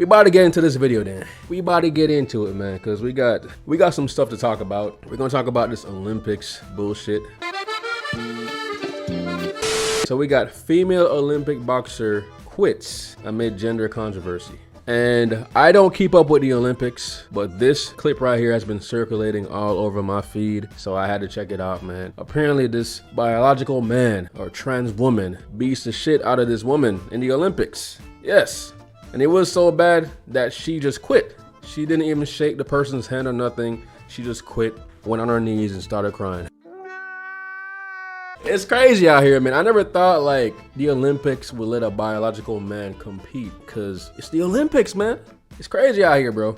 We about to get into this video then. We about to get into it, man, because we got some stuff to talk about. We're gonna talk about this Olympics bullshit. So we got female Olympic boxer quits amid gender controversy. And I don't keep up with the Olympics, but this clip right here has been circulating all over my feed, so I had to check it out, man. Apparently this biological man or trans woman beats the shit out of this woman in the Olympics. Yes. And it was so bad that she just quit. She didn't even shake the person's hand or nothing. She just quit, went on her knees and started crying. It's crazy out here, man. I never thought like the Olympics would let a biological man compete, because it's the Olympics, man. It's crazy out here, bro.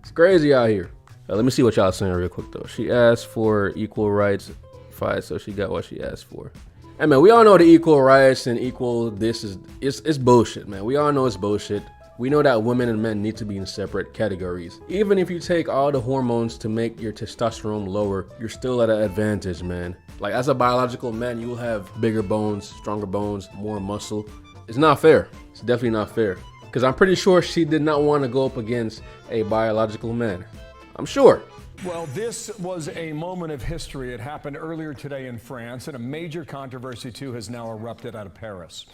It's crazy out here. Let me see what y'all saying real quick though. She asked for equal rights fight, so she got what she asked for. Hey man, we all know the equal rights and equal this is it's bullshit, man. We all know it's bullshit. We know that women and men need to be in separate categories. Even if you take all the hormones to make your testosterone lower, you're still at an advantage, man. Like as a biological man, you will have bigger bones, stronger bones, more muscle. It's not fair. It's definitely not fair. Because I'm pretty sure she did not want to go up against a biological man. I'm sure. Well, this was a moment of history. It happened earlier today in France, and a major controversy, too, has now erupted out of Paris.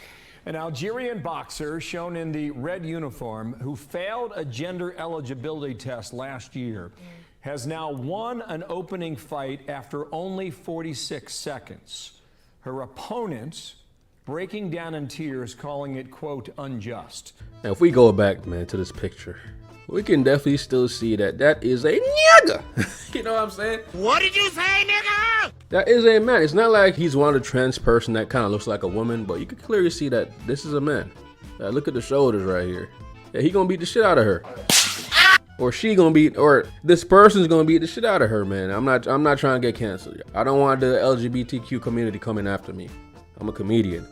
An Algerian boxer shown in the red uniform who failed a gender eligibility test last year has now won an opening fight after only 46 seconds. Her opponent breaking down in tears, calling it, quote, unjust. Now, if we go back, man, to this picture, we can definitely still see that that is a nigga. You know what I'm saying? What did you say, nigga? That is a man. It's not like he's one of the trans person that kind of looks like a woman, but you can clearly see that this is a man. Look at the shoulders right here. Yeah, he gonna beat the shit out of her. Or she gonna beat, or this person's gonna beat the shit out of her, man. I'm not trying to get canceled. I don't want the LGBTQ community coming after me. I'm a comedian.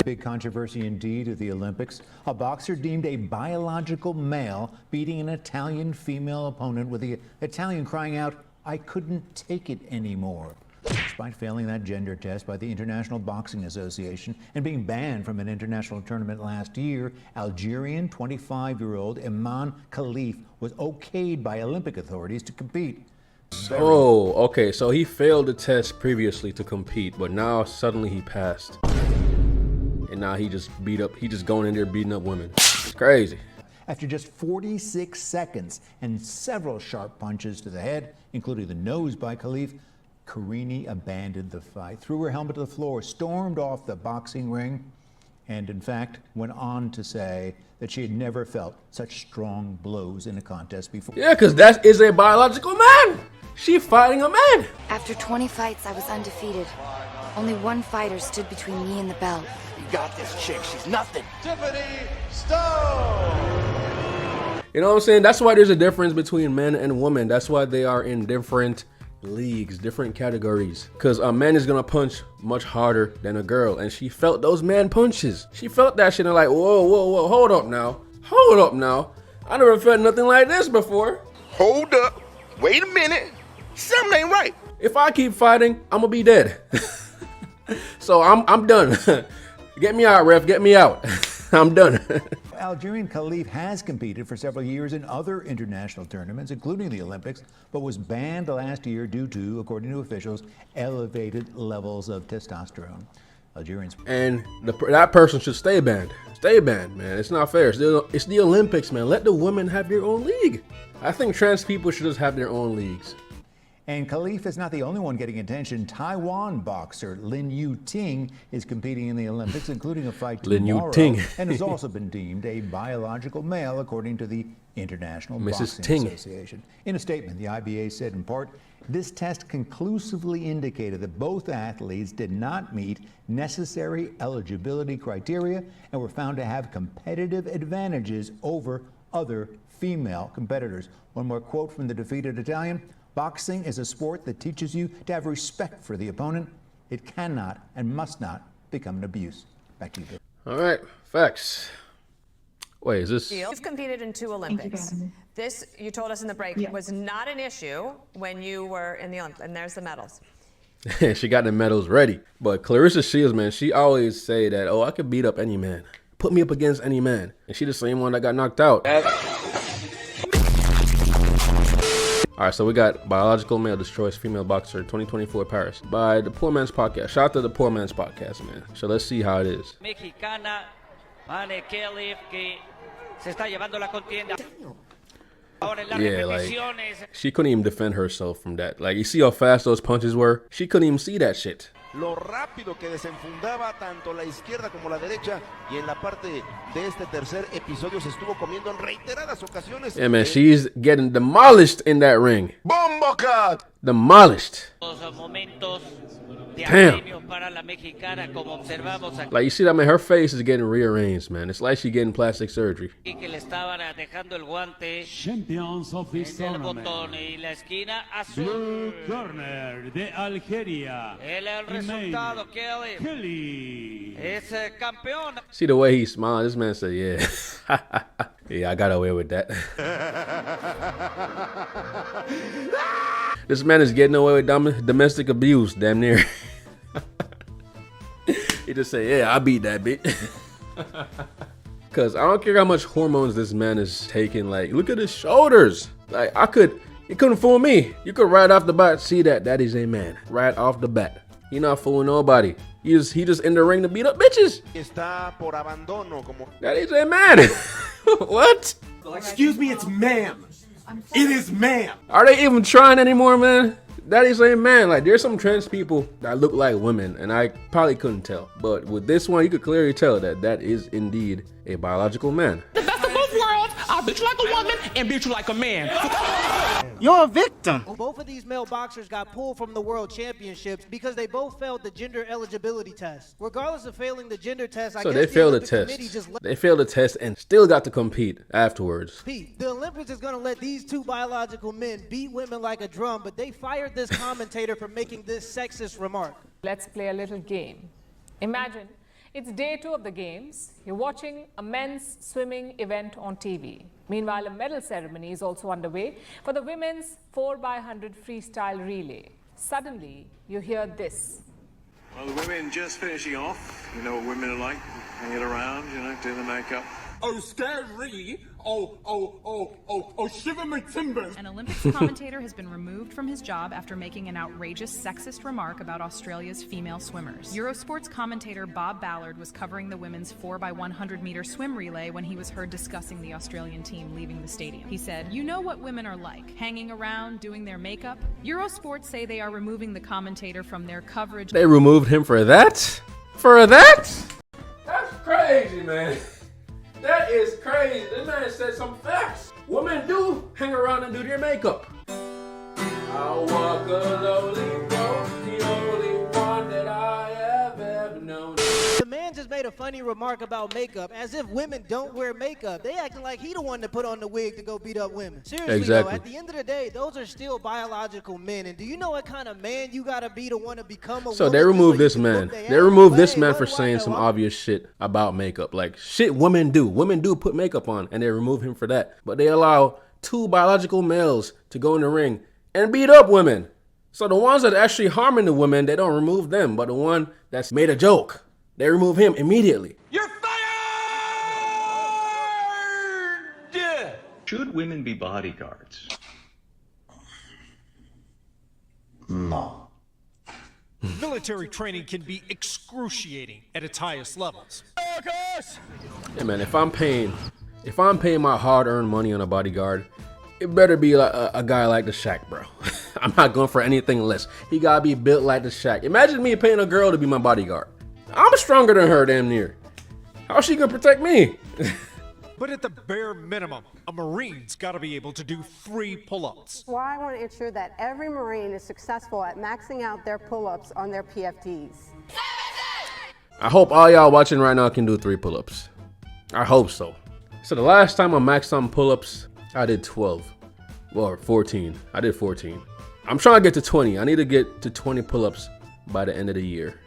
Big controversy indeed at the Olympics. A boxer deemed a biological male beating an Italian female opponent, with the Italian crying out, "I couldn't take it anymore." Despite failing that gender test by the International Boxing Association and being banned from an international tournament last year, Algerian 25-year-old Iman Khalif was okayed by Olympic authorities to compete. Oh, okay, so he failed the test previously to compete, but now suddenly he passed. And now he just going in there beating up women. It's crazy. After just 46 seconds and several sharp punches to the head, including the nose by Khalif, Carini abandoned the fight, threw her helmet to the floor, stormed off the boxing ring, and in fact went on to say that she had never felt such strong blows in a contest before. Yeah, because that is a biological man. She fighting a man. After 20 fights, I was undefeated. Only one fighter stood between me and the belt. You got this chick. She's nothing. Tiffany Stone. You know what I'm saying? That's why there's a difference between men and women. That's why they are in different leagues, different categories. Because a man is gonna punch much harder than a girl, and she felt those man punches. She felt that shit and like, whoa, hold up now. I never felt nothing like this before. Hold up. Wait a minute. Something ain't right. If I keep fighting, I'm gonna be dead. So I'm done. Get me out, ref. Get me out. I'm done. Algerian Khalif has competed for several years in other international tournaments, including the Olympics, but was banned last year due to, according to officials, elevated levels of testosterone. Algerians. And that person should stay banned. Stay banned, man. It's not fair. It's the Olympics, man. Let the women have their own league. I think trans people should just have their own leagues. And Khalif is not the only one getting attention. Taiwan boxer Lin Yu Ting is competing in the Olympics, including a fight tomorrow, and has also been deemed a biological male, according to the International Boxing Association. In a statement, the IBA said in part, this test conclusively indicated that both athletes did not meet necessary eligibility criteria and were found to have competitive advantages over other female competitors. One more quote from the defeated Italian. Boxing is a sport that teaches you to have respect for the opponent. It cannot and must not become an abuse. Back to you, Bill. All right, facts. Wait, is this? You've competed in 2 Olympics. This, you told us in the break, was not an issue when you were in the Olympics. And there's the medals. She got the medals ready. But Clarissa Shields, man, she always say that, oh, I could beat up any man. Put me up against any man. And she the same one that got knocked out. All right, so we got biological male destroys female boxer 2024 Paris by the Poor Man's Podcast. Shout out to the Poor Man's Podcast, man. So let's see how it is. Mexicana, Anne Kelly, que se está llevando la contienda. Yeah, like, she couldn't even defend herself from that. Like, you see how fast those punches were? She couldn't even see that shit. Lo rápido que desenfundaba tanto la izquierda como la derecha, y en la parte de este tercer episodio se estuvo comiendo en reiteradas ocasiones. Yeah, man, she's getting demolished in that ring. ¡Bombo cut! Demolished. Damn. Like, you see that, man, her face is getting rearranged, man. It's like she's getting plastic surgery. Champions of this tournament. Blue corner de Algeria. Kelly. See the way he smiled? This man said, yeah. Yeah, I got away with that. This man is getting away with domestic abuse, damn near. He just said, yeah, I beat that bitch. Cause I don't care how much hormones this man is taking. Like, look at his shoulders. Like, you couldn't fool me. You could right off the bat see that is a man. Right off the bat. He not fooling nobody. He just in the ring to beat up bitches. Está por abandono, como... That is a man. What? Excuse me, it's ma'am. It is ma'am. Are they even trying anymore, man? That is a man. Like, there's some trans people that look like women, and I probably couldn't tell. But with this one, you could clearly tell that is indeed a biological man. The best of both worlds. I'll beat you like a woman and beat you like a man. You're a victim. Both of these male boxers got pulled from the world championships because they both failed the gender eligibility test. Regardless of failing the gender test, so they failed the test. They failed the test and still got to compete afterwards. The Olympics is going to let these two biological men beat women like a drum, but they fired this commentator for making this sexist remark. Let's play a little game. Imagine it's day 2 of the games. You're watching a men's swimming event on TV. Meanwhile, a medal ceremony is also underway for the women's 4x100 freestyle relay. Suddenly, you hear this. Well, the women just finishing off. You know what women are like, hanging around, you know, doing the makeup. Oh, scary. Oh, shiver my timbers. An Olympics commentator has been removed from his job after making an outrageous sexist remark about Australia's female swimmers. Eurosport's commentator Bob Ballard was covering the women's 4x100 meter swim relay when he was heard discussing the Australian team leaving the stadium. He said, "You know what women are like, hanging around, doing their makeup?" Eurosport say they are removing the commentator from their coverage. They removed him for that? For that? That's crazy, man. That is crazy. This man said some facts. Women do hang around and do their makeup. I'll walk a lonely road, the only one that I have ever known. The man just made a funny remark about makeup, as if women don't wear makeup. They acting like he the one that put on the wig to go beat up women. Seriously, exactly. Though, at the end of the day, those are still biological men. And do you know what kind of man you gotta be to want to become a woman? So they removed this man. They removed this man for saying some obvious shit about makeup. Like, shit women do. Women do put makeup on, and they remove him for that. But they allow 2 biological males to go in the ring and beat up women. So the ones that are actually harming the women, they don't remove them. But the one that's made a joke, they remove him immediately. You're fired! Should women be bodyguards? No. Military training can be excruciating at its highest levels. Yeah, man, if I'm paying my hard-earned money on a bodyguard, it better be like a guy like the Shaq, bro. I'm not going for anything less. He gotta be built like the Shaq. Imagine me paying a girl to be my bodyguard. I'm stronger than her, damn near. How's she gonna protect me? But at the bare minimum, a Marine's got to be able to do 3 pull-ups. Well, I want to ensure that every Marine is successful at maxing out their pull-ups on their PFDs. I hope all y'all watching right now can do 3 pull-ups. I hope so. So the last time I maxed on pull-ups, I did 12. Well, 14. I did 14. I'm trying to get to 20. I need to get to 20 pull-ups by the end of the year.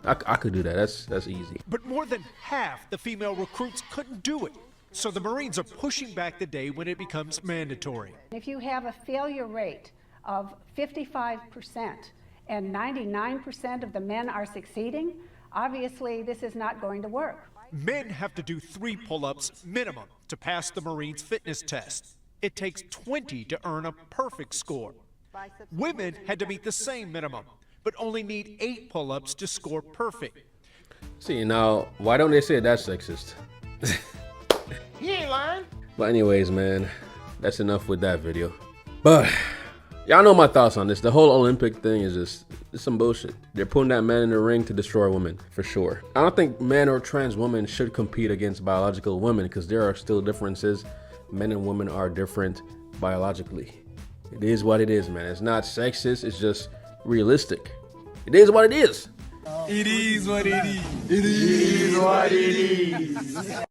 I could do that. That's easy. But more than half the female recruits couldn't do it. So the Marines are pushing back the day when it becomes mandatory. If you have a failure rate of 55% and 99% of the men are succeeding, obviously this is not going to work. Men have to do 3 pull-ups minimum to pass the Marines fitness test. It takes 20 to earn a perfect score. Women had to meet the same minimum, but only need 8 pull-ups to score perfect. See, now, why don't they say that's sexist? He ain't lying. But anyways, man, that's enough with that video. But y'all know my thoughts on this. The whole Olympic thing is just it's some bullshit. They're putting that man in the ring to destroy women, for sure. I don't think men or trans women should compete against biological women because there are still differences. Men and women are different biologically. It is what it is, man. It's not sexist, it's just realistic. It is what it is. It is what it is. It is what it is.